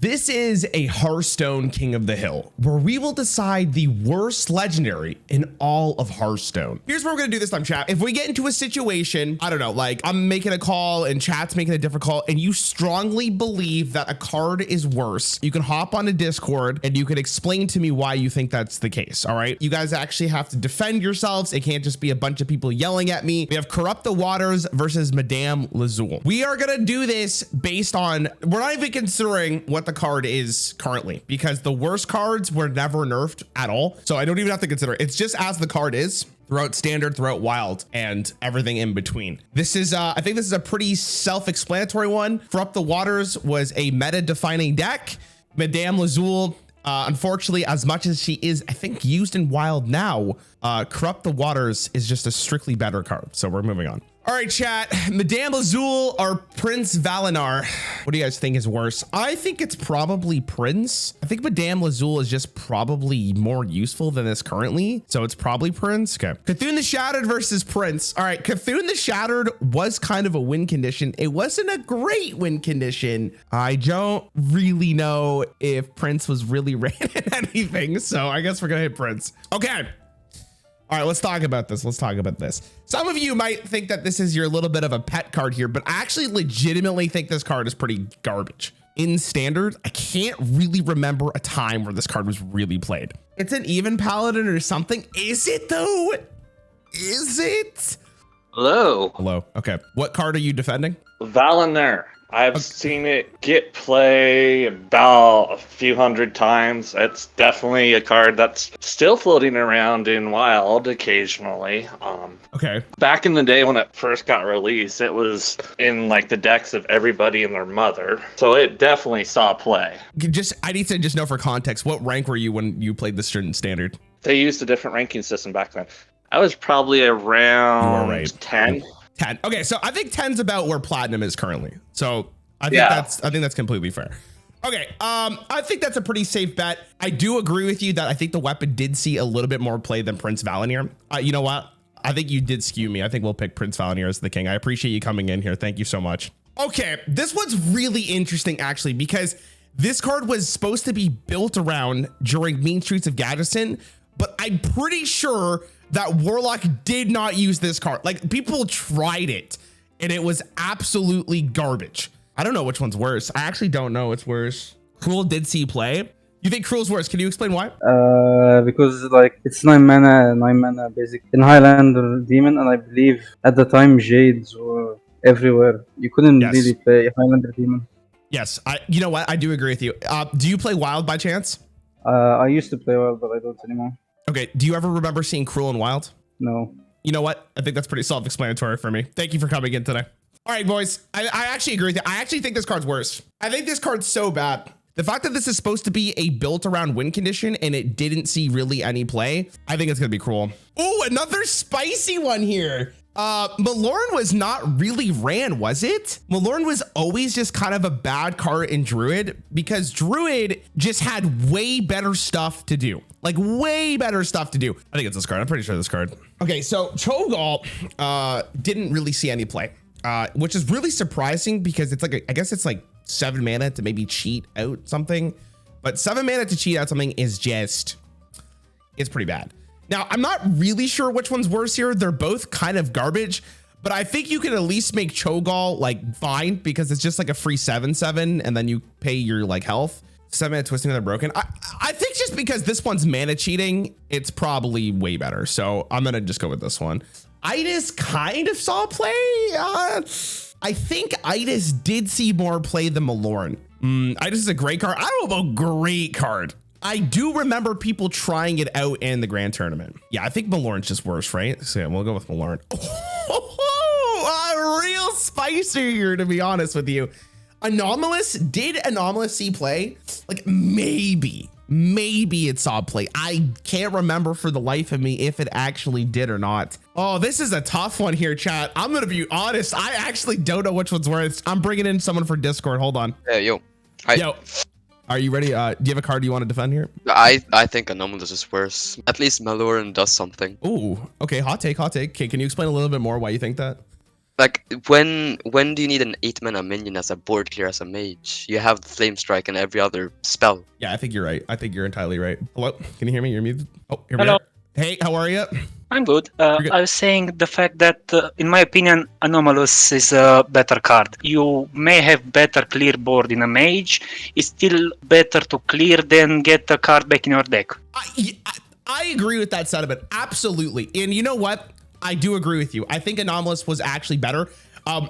This is a Hearthstone King of the Hill, where we will decide the worst legendary in all of Hearthstone. Here's what we're gonna do this time, chat. If we get into a situation, I don't know, like I'm making a call and chat's making a different call, and you strongly believe that a card is worse, you can hop on a Discord and you can explain to me why you think that's the case, all right? You guys actually have to defend yourselves. It can't just be a bunch of people yelling at me. We have Corrupt the Waters versus Madame Lazul. We are gonna do this based on, we're not even considering what the card is currently, because the worst cards were never nerfed at all. So I don't even have to consider it. It's just as the card is throughout standard, throughout wild, and everything in between. This is, I think this is a pretty self-explanatory one. Corrupt the Waters was a meta-defining deck. Madame Lazul, unfortunately, as much as she is, I think, used in wild now, Corrupt the Waters is just a strictly better card. So we're moving on. All right, chat, Madame Lazul or Prince Valinar? What do you guys think is worse? I think it's probably Prince. I think Madame Lazul is just probably more useful than this currently. So it's probably Prince. Okay. Cthulhu the Shattered versus Prince. All right, Cthulhu the Shattered was kind of a win condition. It wasn't a great win condition. I don't really know if Prince was really ran in anything. So I guess we're gonna hit Prince. Okay. All right, let's talk about this. Let's talk about this. Some of you might think that this is your little bit of a pet card here, but I actually legitimately think this card is pretty garbage. In standard, I can't really remember a time where this card was really played. It's an even paladin or something. Is it though? Is it? Hello. Hello. Okay. What card are you defending? Valinar. I've seen it get play about a few hundred times. It's definitely a card that's still floating around in wild occasionally. Okay. Back in the day when it first got released, it was in like the decks of everybody and their mother. So it definitely saw play. I need to just know for context, what rank were you when you played this in standard? They used a different ranking system back then. I was probably around 10. 10. Okay, so I think 10's about where platinum is currently. So I think that's completely fair. Okay, I think that's a pretty safe bet. I do agree with you that I think the weapon did see a little bit more play than Prince Valinar. You know what? I think you did skew me. I think we'll pick Prince Valinar as the king. I appreciate you coming in here. Thank you so much. Okay, this one's really interesting actually, because this card was supposed to be built around during Mean Streets of Gaddison, but I'm pretty sure that Warlock did not use this card. Like, people tried it and it was absolutely garbage. I don't know which one's worse. I actually don't know what's worse. Cruel did see play. You think Cruel's worse? Can you explain why? Because like it's 9 mana basic in Highlander Demon, and I believe at the time Jades were everywhere. You couldn't really play Highlander Demon. Yes, you know what? I do agree with you. Do you play Wild by chance? I used to play Wild, but I don't anymore. Okay, do you ever remember seeing Cruel in Wild? No. You know what? I think that's pretty self-explanatory for me. Thank you for coming in today. All right, boys, I actually agree with you. I actually think this card's worse. I think this card's so bad. The fact that this is supposed to be a built around win condition and it didn't see really any play, I think it's gonna be Cruel. Oh, another spicy one here. Milorn was not really ran, was it? Milorn was always just kind of a bad card in Druid, because Druid just had way better stuff to do. Like way better stuff to do. I think it's this card. I'm pretty sure this card. Okay, so Cho'Gall didn't really see any play, which is really surprising because it's like, I guess it's like 7 mana to maybe cheat out something, but 7 mana to cheat out something is just, it's pretty bad. Now, I'm not really sure which one's worse here. They're both kind of garbage, but I think you can at least make Cho'Gall like fine, because it's just like a free 7/7 and then you pay your like health. 7 mana Twisting Nether Broken. I think just because this one's mana cheating, it's probably way better. So I'm gonna just go with this one. Itis kind of saw play. I think Itis did see more play than Milorn. Itis is a great card. I don't know about great card. I do remember people trying it out in the grand tournament. Yeah, I think Milorn's just worse, right? So yeah, we'll go with Milorn. Real spicy here, to be honest with you. Anomalous, did Anomalous see play? Like maybe it saw play. I can't remember for the life of me if it actually did or not. Oh, this is a tough one here, chat. I'm gonna be honest. I actually don't know which one's worse. I'm bringing in someone for Discord. Hold on. Yeah, yo. Hi. Yo. Are you ready? Do you have a card you want to defend here? I think Anomalous is worse. At least Milorn does something. Ooh, okay, hot take. Okay, can you explain a little bit more why you think that? Like when do you need an 8-mana minion as a board clear as a mage? You have Flame Strike and every other spell. Yeah, I think you're right. I think you're entirely right. Hello, can you hear me? You're muted. Oh, here we Hello. are. Hey, how are you? I'm good. good. I was saying the fact that, in my opinion, Anomalous is a better card. You may have better clear board in a mage. It's still better to clear than get a card back in your deck. I agree with that sentiment. Absolutely. And you know what? I do agree with you. I think Anomalous was actually better.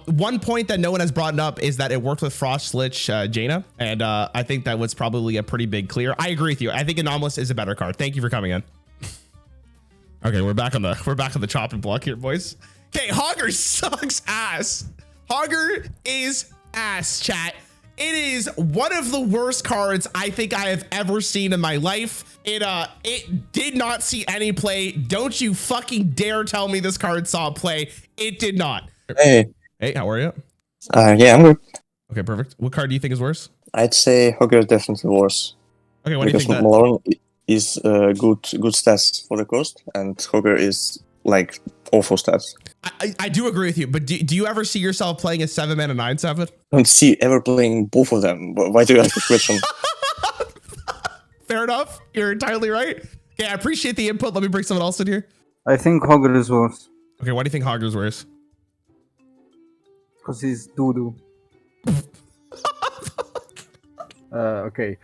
One point that no one has brought up is that it worked with Frost Lich Jaina, and I think that was probably a pretty big clear. I agree with you. I think Anomalous is a better card. Thank you for coming in. Okay, we're back on the chopping block here, boys. Okay, Hogger sucks ass. Hogger is ass, chat. It is one of the worst cards I think I have ever seen in my life. It did not see any play. Don't you fucking dare tell me this card saw play. It did not. Hey. Hey, how are you? Yeah, I'm good. Okay, perfect. What card do you think is worse? I'd say Hogger is definitely worse. Okay, what do you think? Because Malone is good stats for the cost, and Hogger is like awful stats. I do agree with you, but do you ever see yourself playing a 7-mana 9/7? I don't see ever playing both of them. But why do you ask the question? Fair enough. You're entirely right. Okay, I appreciate the input. Let me bring someone else in here. I think Hogger is worse. Okay, why do you think Hogger's worse? Because he's doo-doo. Okay.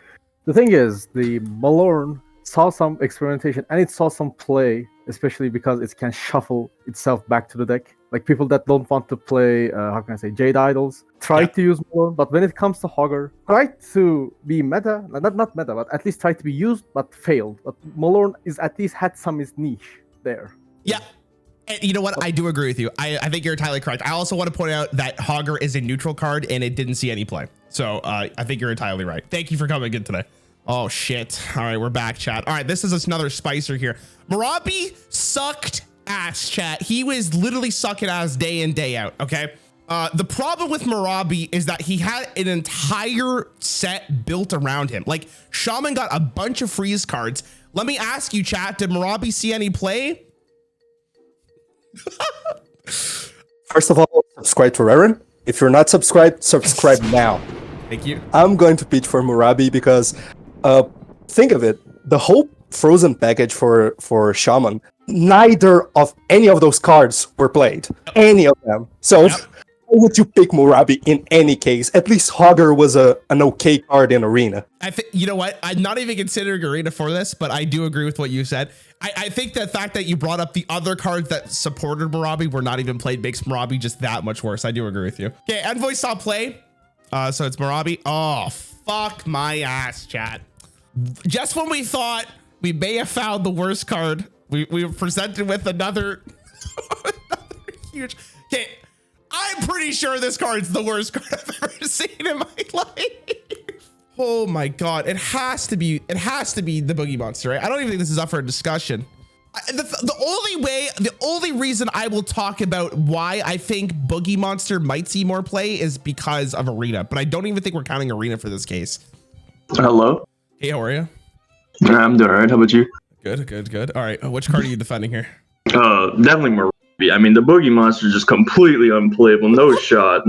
The thing is, the Malorn saw some experimentation and it saw some play, especially because it can shuffle itself back to the deck. Like people that don't want to play, how can I say, Jade Idols, try to use Malorn, but when it comes to Hogger, try to be meta, not meta, but at least try to be used, but failed. But Malorn is at least had some niche there. Yeah. And you know what? I do agree with you. I think you're entirely correct. I also want to point out that Hogger is a neutral card and it didn't see any play. So I think you're entirely right. Thank you for coming in today. Oh, shit. All right, we're back, chat. All right, this is another spicer here. Moorabi sucked ass, chat. He was literally sucking ass day in, day out, okay? The problem with Moorabi is that he had an entire set built around him. Like, Shaman got a bunch of freeze cards. Let me ask you, chat, did Moorabi see any play? First of all, subscribe to Rarran. If you're not subscribed, subscribe now. Thank you. I'm going to pitch for Moorabi because think of it, the whole frozen package for Shaman, neither of any of those cards were played. Any of them. So why would you pick Moorabi in any case? At least Hogger was an okay card in Arena. I think, you know what? I'm not even considering Arena for this, but I do agree with what you said. I think the fact that you brought up the other cards that supported Moorabi were not even played makes Moorabi just that much worse. I do agree with you. Okay, Envoy saw play. So it's Moorabi. Oh, fuck my ass, chat. Just when we thought we may have found the worst card, we were presented with another huge. Okay, I'm pretty sure this card's the worst card I've ever seen in my life. Oh my god, it has to be the boogeymonster, right? I don't even think this is up for a discussion. The only reason I will talk about why I think boogeymonster might see more play is because of Arena, but I don't even think we're counting Arena for this case. Hello. Hey, how are you? I'm doing alright. How about you? Good. All right, which card are you defending here? Definitely Moorabi. I mean, the boogeymonster is just completely unplayable. No shot.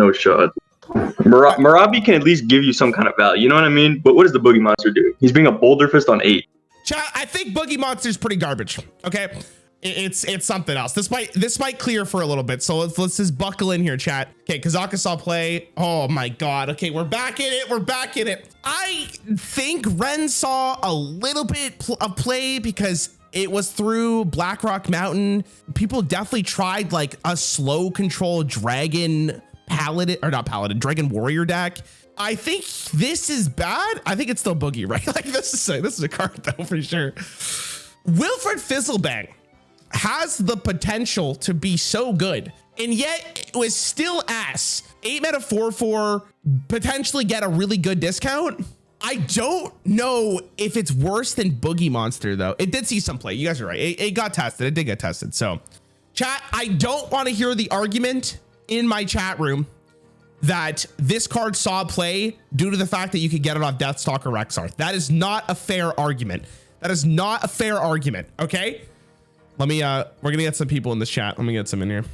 Moorabi can at least give you some kind of value. You know what I mean? But what does the boogeymonster do? He's being a boulder fist on 8. Chat, I think boogeymonster is pretty garbage. Okay, it's something else. This might clear for a little bit. So let's just buckle in here, chat. Okay, Kazaka saw play. Oh my god. Okay, we're back in it. I think Ren saw a little bit of play because it was through Blackrock Mountain. People definitely tried like a slow control dragon paladin, or not paladin, dragon warrior deck. I think this is bad. I think it's still boogie, right? Like this is a card though for sure. Wilfred Fizzlebang has the potential to be so good, and yet it was still ass. 8 mana 4/4, potentially get a really good discount. I don't know if it's worse than boogeymonster though. It did see some play. You guys are right. It got tested. It did get tested. So chat, I don't want to hear the argument in my chat room that this card saw play due to the fact that you could get it off Deathstalker Rexarth. That is not a fair argument. Okay? Let me, we're gonna get some people in this chat. Let me get some in here.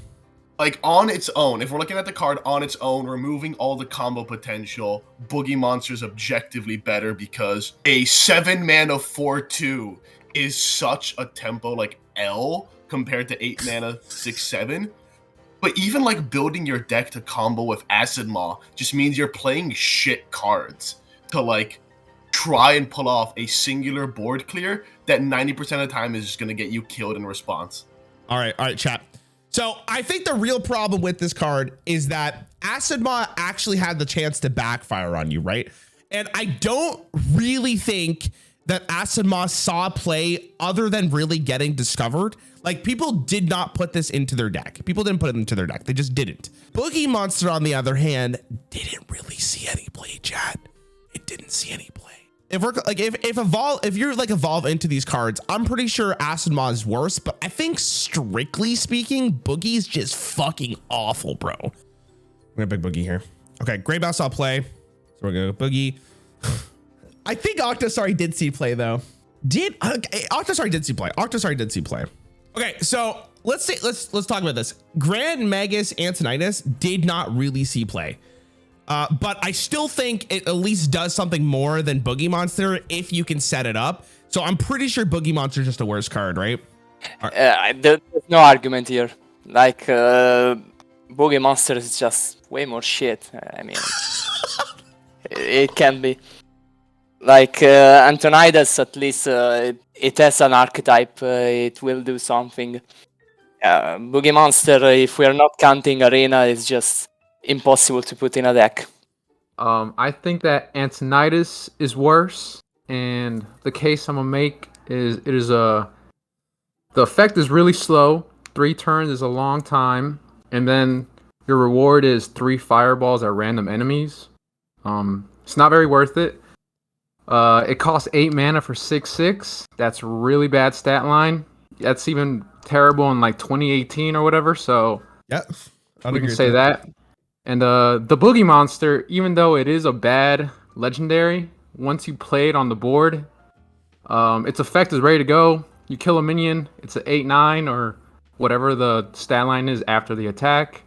like on its own, if we're looking at the card on its own, removing all the combo potential, boogeymonster's objectively better because a 7-mana 4/2 is such a tempo like L compared to 8 mana 6/7. But even like building your deck to combo with Acidmaw just means you're playing shit cards to like try and pull off a singular board clear that 90% of the time is just gonna get you killed in response. All right, chat. So I think the real problem with this card is that Acidmaw actually had the chance to backfire on you, right? And I don't really think that Acidmaw saw play other than really getting discovered. Like, people did not put this into their deck. People didn't put it into their deck. They just didn't. boogeymonster, on the other hand, didn't really see any play, chat. It didn't see any play. If we're like, if you're like evolve into these cards, I'm pretty sure Acidmaw is worse, but I think strictly speaking, Boogie's just fucking awful, bro. We're gonna big Boogie here. Okay, Grey Mouse I'll play. So we're gonna go Boogie. I think Octosari did see play though. Octosari did see play. Octosari did see play. Okay, so let's talk about this. Grand Magus Antonidas did not really see play. But I still think it at least does something more than boogeymonster if you can set it up. So I'm pretty sure boogeymonster is just a worse card, right? There's no argument here. Like, boogeymonster is just way more shit. I mean, it can be. Like, Antonidas, at least, it has an archetype. It will do something. Boogeymonster, if we are not counting Arena, is just impossible to put in a deck. I think that Antonidas is worse, and the case I'm gonna make is the effect is really slow. 3 turns is a long time, and then your reward is 3 fireballs at random enemies. It's not very worth it. It costs 8 mana for 6/6. That's really bad stat line. That's even terrible in like 2018 or whatever. So yeah, we can say that. And the boogeymonster, even though it is a bad legendary, once you play it on the board, its effect is ready to go. You kill a minion, it's an 8/9 or whatever the stat line is after the attack.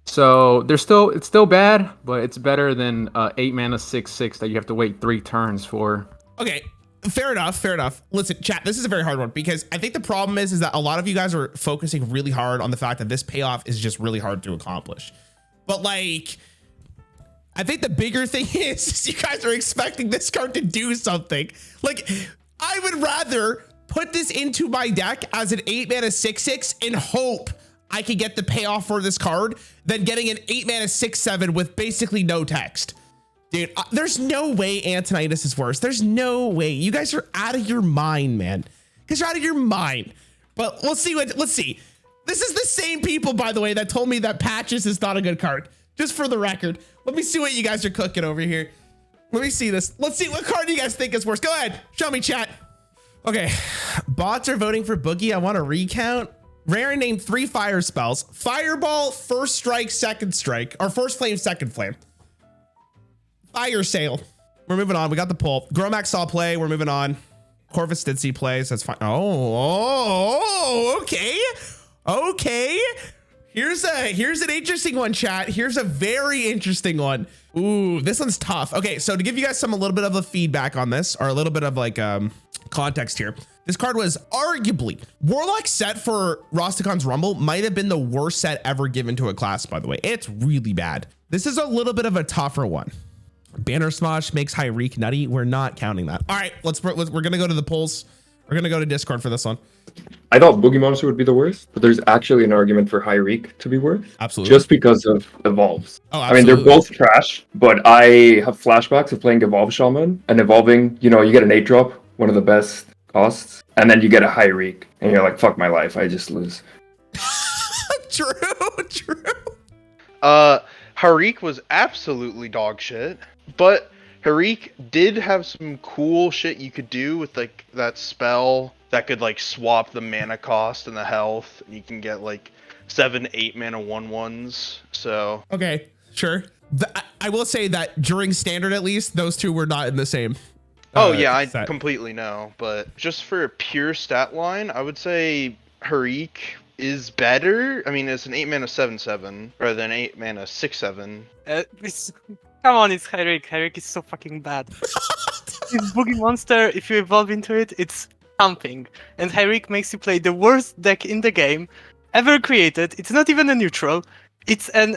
So it's still bad, but it's better than 8 mana 6/6 that you have to wait 3 turns for. Okay, fair enough. Listen, chat, this is a very hard one because I think the problem is that a lot of you guys are focusing really hard on the fact that this payoff is just really hard to accomplish. But like, I think the bigger thing is you guys are expecting this card to do something. Like, I would rather put this into my deck as an 8 mana 6/6 and hope I can get the payoff for this card than getting an 8 mana 6/7 with basically no text. Dude, there's no way Antonidas is worse. There's no way. You guys are out of your mind, man. Because you're out of your mind. But let's see. This is the same people, by the way, that told me that Patches is not a good card. Just for the record. Let me see what you guys are cooking over here. Let me see this. Let's see what card you guys think is worse. Go ahead. Show me, chat. Okay. Bots are voting for Boogie. I want to recount. Rarran named 3 fire spells. Fireball, first strike, second strike. Or first flame, second flame. Fire sale. We're moving on. We got the poll. Gromax saw play. We're moving on. Corvus did see plays. That's fine. Oh, okay. Okay. Here's an interesting one, chat. Here's a very interesting one. Ooh, this one's tough. Okay, so to give you guys a little bit of a feedback on this, or a little bit of like context here. This card was arguably Warlock set for Rosticon's Rumble might have been the worst set ever given to a class, by the way. It's really bad. This is a little bit of a tougher one. Banner Smosh makes Hir'eek nutty. We're not counting that. All right, we're gonna go to the polls. We're gonna go to Discord for this one. I thought boogeymonster would be the worst, but there's actually an argument for Hir'eek to be worse. Absolutely. Just because of evolves. Oh, absolutely. I mean, they're both trash, but I have flashbacks of playing Evolve Shaman and evolving. You know, you get an 8-drop, one of the best costs, and then you get a Hir'eek, and you're like, fuck my life, I just lose. True. Hir'eek was absolutely dog shit, but Hir'eek did have some cool shit you could do with like that spell that could like swap the mana cost and the health. You can get like 7-8 mana 1/1s. So okay, sure. I will say that during standard, at least, those two were not in the same. Oh yeah, I completely know. But just for a pure stat line, I would say Hir'eek is better. I mean, it's an 8 mana 7/7 rather than 8 mana 6/7. Come on, it's Hir'eek. Hir'eek is so fucking bad. This boogeymonster, if you evolve into it, it's something. And Hir'eek makes you play the worst deck in the game ever created. It's not even a neutral. It's an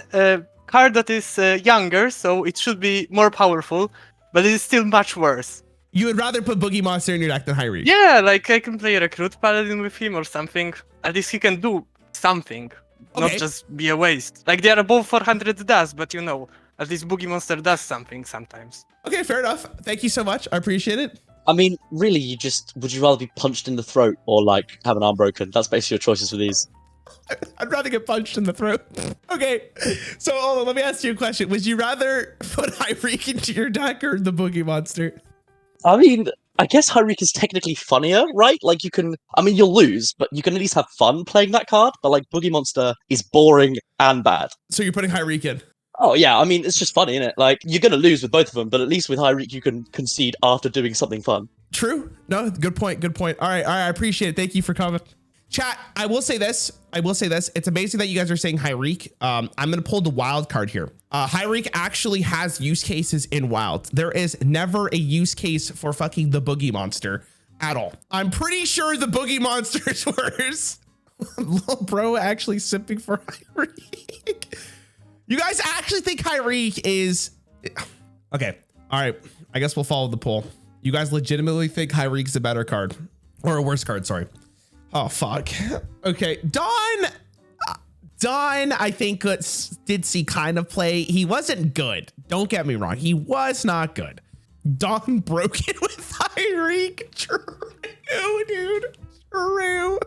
card that is younger, so it should be more powerful, but it is still much worse. You would rather put boogeymonster in your deck than Hir'eek? Yeah, like I can play a recruit paladin with him or something. At least he can do something, not just be a waste. Like they are above 400 dust, but you know, at least boogeymonster does something sometimes. Okay, fair enough. Thank you so much. I appreciate it. I mean, really, would you rather be punched in the throat or like have an arm broken? That's basically your choices for these. I'd rather get punched in the throat. Okay, so hold on, let me ask you a question. Would you rather put Hir'eek into your deck or the boogeymonster? I mean, I guess Hir'eek is technically funnier, right? Like you can, I mean, you'll lose, but you can at least have fun playing that card. But like boogeymonster is boring and bad. So you're putting Hir'eek in? Oh yeah, I mean, it's just funny, isn't it? Like you're gonna lose with both of them, but at least with Hir'eek you can concede after doing something fun. True. No, good point. Good point. All right. I appreciate it. Thank you for coming. Chat, I will say this. It's amazing that you guys are saying Hir'eek. I'm going to pull the wild card here. Hir'eek actually has use cases in wild. There is never a use case for fucking the boogeymonster at all. I'm pretty sure the boogeymonster is worse. Little bro actually simping for Hir'eek. You guys actually think Hir'eek is... Okay. All right. I guess we'll follow the poll. You guys legitimately think Hir'eek's a better card or a worse card? Sorry. Oh, fuck. Okay. Dawn, I think did see kind of play. He wasn't good. Don't get me wrong. He was not good. Dawn broke it with Hir'eek. True, dude. True.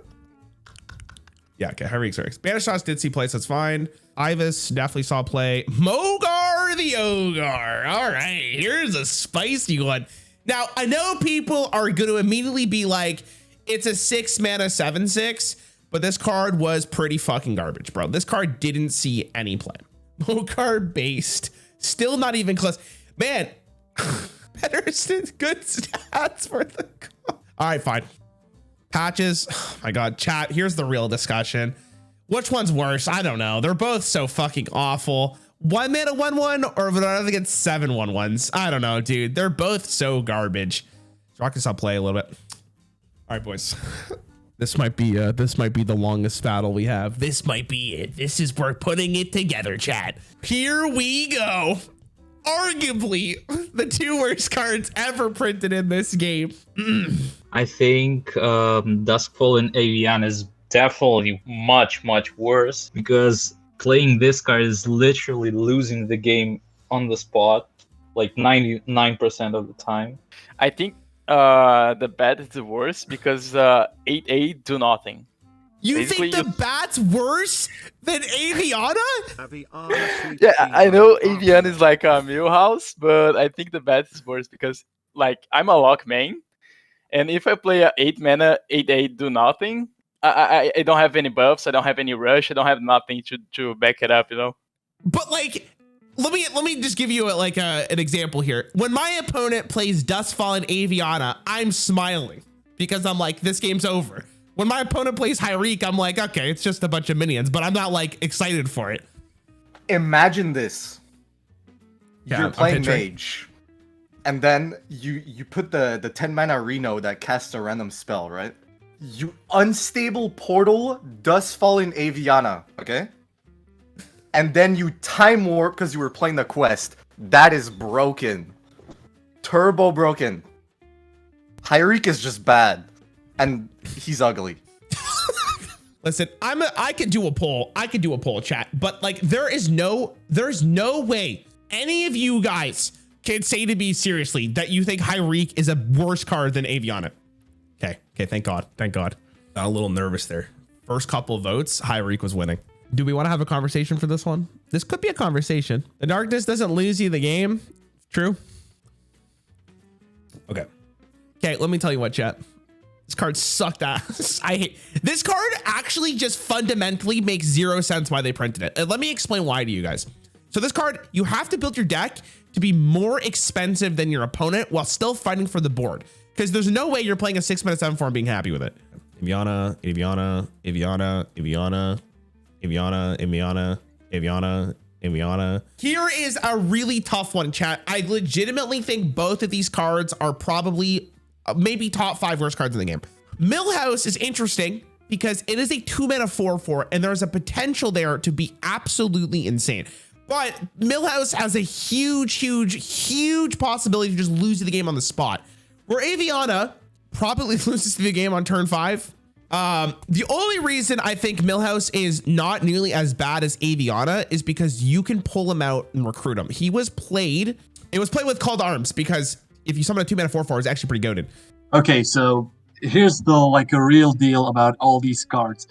Yeah, okay. Hir'eek's right. Spanish Sauce did see play, so it's fine. Ivis definitely saw play. Mogar the Ogar. All right. Here's a spicy one. Now, I know people are going to immediately be like, it's a 6 mana 7/6, but this card was pretty fucking garbage, bro. This card didn't see any play. Mogar based, still not even close. Man, better good stats for the card. All right, fine. Patches, oh my God, chat, here's the real discussion. Which one's worse? I don't know. They're both so fucking awful. 1 mana 1/1 or rather against 7 1/1s. I don't know, dude. They're both so garbage. Rock us up play a little bit. All right, boys. This might be the longest battle we have. This might be it. This is we're putting it together, chat. Here we go. Arguably the 2 worst cards ever printed in this game. I think Duskfall and Aviana is definitely much worse because playing this card is literally losing the game on the spot, like 99% of the time. I think the bat is the worst because 8/8 do nothing. You basically think the bat's worse than Aviana? Yeah, I know Aviana is like a Milhouse, but I think the bat is worse because like I'm a lock main, and if I play a 8 mana 8/8 do nothing, I don't have any buffs, I don't have any rush, I don't have nothing to back it up, you know. But like, let me just give you an example here. When my opponent plays Dustfall and Aviana, I'm smiling because I'm like, this game's over. When my opponent plays Hir'eek, I'm like, okay, it's just a bunch of minions, but I'm not like excited for it. Imagine this. Yeah, you're playing Mage, and then you put the 10 mana Reno that casts a random spell, right? You unstable portal Dustfall in Aviana, okay? And then you time warp because you were playing the quest. That is broken. Turbo broken. Hir'eek is just bad. And he's ugly. Listen, I could do a poll. I could do a poll, chat. But like, there's no way any of you guys can say to me seriously that you think Hir'eek is a worse card than Aviana. Okay, thank God. Got a little nervous there. First couple votes, Hir'eek was winning. Do we want to have a conversation for this one? This could be a conversation. The darkness doesn't lose you the game. True. Okay, let me tell you what, chat. This card sucked ass. I hate this card. Actually just fundamentally makes 0 sense why they printed it. And let me explain why to you guys. So this card, you have to build your deck to be more expensive than your opponent while still fighting for the board. Because there's no way you're playing a 6 mana 7/4 and being happy with it. Aviana, Aviana, Aviana, Aviana, Aviana, Aviana, Aviana, Aviana. Here is a really tough one, chat. I legitimately think both of these cards are probably maybe top 5 worst cards in the game. Milhouse is interesting because it is a 2-mana 4/4, and there's a potential there to be absolutely insane. But Milhouse has a huge possibility to just lose the game on the spot. Where Aviana probably loses the game on turn 5. The only reason I think Milhouse is not nearly as bad as Aviana is because you can pull him out and recruit him. It was played with Called Arms, because if you summon a 2-mana 4/4, it's actually pretty goated. Okay, so here's the a real deal about all these cards.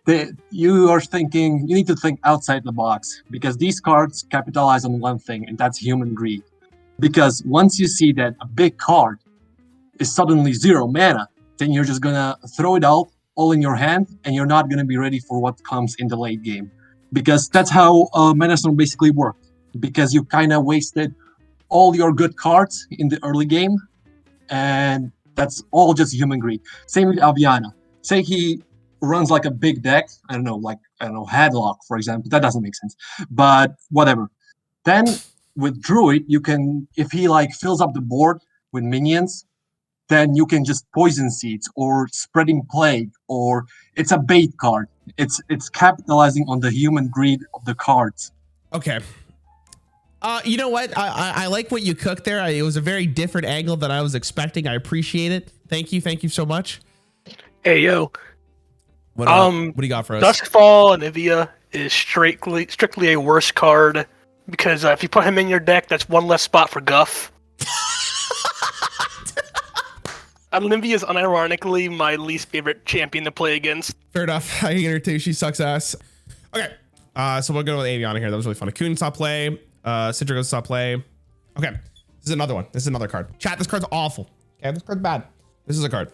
You need to think outside the box, because these cards capitalize on one thing, and that's human greed. Because once you see that a big card is suddenly 0 mana, then you're just gonna throw it out all in your hand, and you're not gonna be ready for what comes in the late game. Because that's how Mana Storm basically worked. Because you kind of wasted all your good cards in the early game, and that's all just human greed. Same with Aviana. Say he runs a big deck, I don't know, Hadlock, for example. That doesn't make sense, but whatever. Then with Druid, you can, if he fills up the board with minions, then you can just Poison Seeds or Spreading Plague, or it's a bait card. It's capitalizing on the human greed of the cards. Okay. You know what? I like what you cooked there. It was a very different angle than I was expecting. I appreciate it. Thank you so much. Hey yo. What do you got for us? Duskfall and Ivia is strictly a worse card, because if you put him in your deck, that's one less spot for Guff. Olivia is unironically my least favorite champion to play against. Fair enough. I hate her too. She sucks ass. Okay. So we'll go with Aviana here. That was really fun. Akun saw play. Citrigo saw play. Okay. This is another one. This is another card. Chat, this card's awful. Okay, this card's bad. This is a card.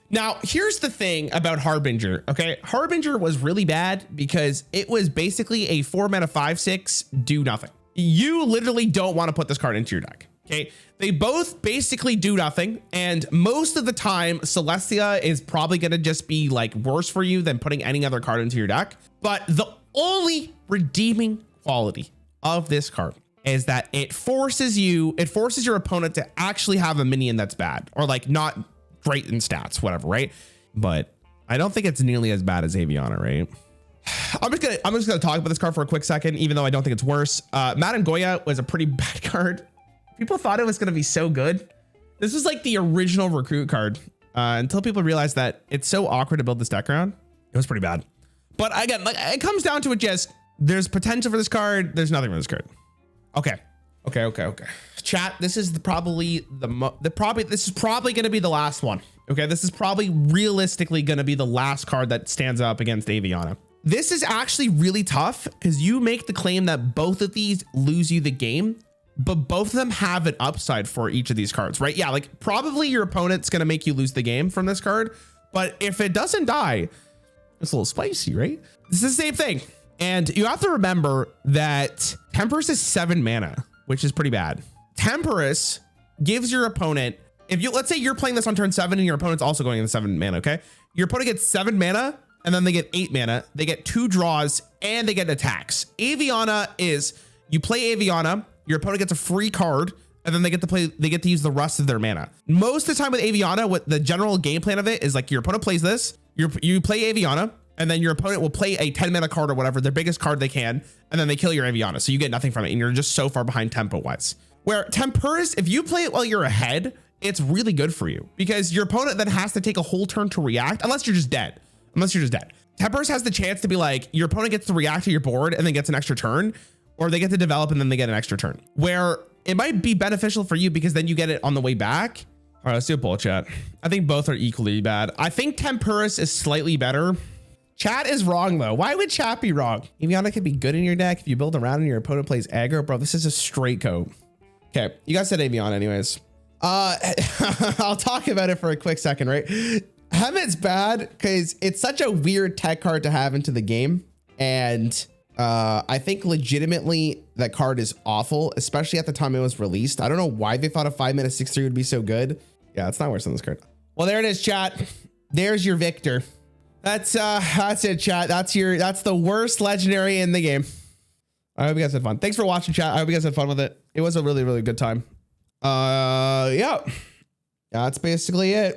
Now, here's the thing about Harbinger. Okay, Harbinger was really bad because it was basically a 4-mana 5/6 do nothing. You literally don't want to put this card into your deck. Okay, they both basically do nothing, and most of the time Celestia is probably going to just be worse for you than putting any other card into your deck. But the only redeeming quality of this card is that it forces your opponent to actually have a minion that's bad, or not great in stats, whatever, right? But I don't think it's nearly as bad as Aviana, right? I'm just gonna talk about this card for a quick second, even though I don't think it's worse. Madden Goya was a pretty bad card. People thought it was gonna be so good. This was the original recruit card until people realized that it's so awkward to build this deck around. It was pretty bad. But again, it comes down to it. Just there's potential for this card. There's nothing for this card. Okay. Chat, this is probably this is probably going to be the last one. Okay, this is probably realistically going to be the last card that stands up against Aviana. This is actually really tough because you make the claim that both of these lose you the game, but both of them have an upside for each of these cards, right? Yeah, probably your opponent's going to make you lose the game from this card, but if it doesn't die, it's a little spicy, right? This is the same thing. And you have to remember that Temporus is 7 mana, which is pretty bad. Temporus gives your opponent, let's say you're playing this on turn 7 and your opponent's also going in 7 mana, okay? Your opponent gets 7 mana and then they get 8 mana. They get 2 draws and they get attacks. Aviana is, you play Aviana, your opponent gets a free card, and then they get to use the rest of their mana. Most of the time with Aviana, what the general game plan of it is your opponent plays this, you play Aviana, and then your opponent will play a 10 mana card or whatever, their biggest card they can, and then they kill your Aviana. So you get nothing from it, and you're just so far behind tempo wise. Where Temporus, if you play it while you're ahead, it's really good for you because your opponent then has to take a whole turn to react, unless you're just dead. Temporus has the chance to be your opponent gets to react to your board and then gets an extra turn, or they get to develop and then they get an extra turn. Where it might be beneficial for you because then you get it on the way back. All right, let's do a poll, chat. I think both are equally bad. I think Temporus is slightly better. Chat is wrong though. Why would chat be wrong? Aviana could be good in your deck if you build around and your opponent plays aggro. Bro, this is a straight coat. Okay, you guys said Aviana anyways. I'll talk about it for a quick second, right? Hemet's bad because it's such a weird tech card to have into the game. And I think legitimately that card is awful, especially at the time it was released. I don't know why they thought a 5-mana 6/3 would be so good. Yeah, it's not worse than this card. Well, there it is, chat. There's your victor. That's it, chat. That's the worst legendary in the game. I hope you guys had fun. Thanks for watching, chat. I hope you guys had fun with it. It was a really, really good time. Yeah. That's basically it.